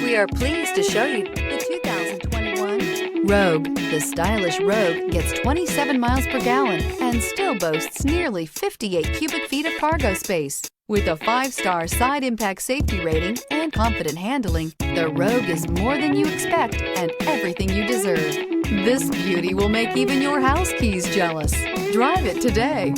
We are pleased to show you the 2021 Rogue. The stylish Rogue gets 27 miles per gallon and still boasts nearly 58 cubic feet of cargo space. With a 5-star side impact safety rating and confident handling, the Rogue is more than you expect and everything you deserve. This beauty will make even your house keys jealous. Drive it today.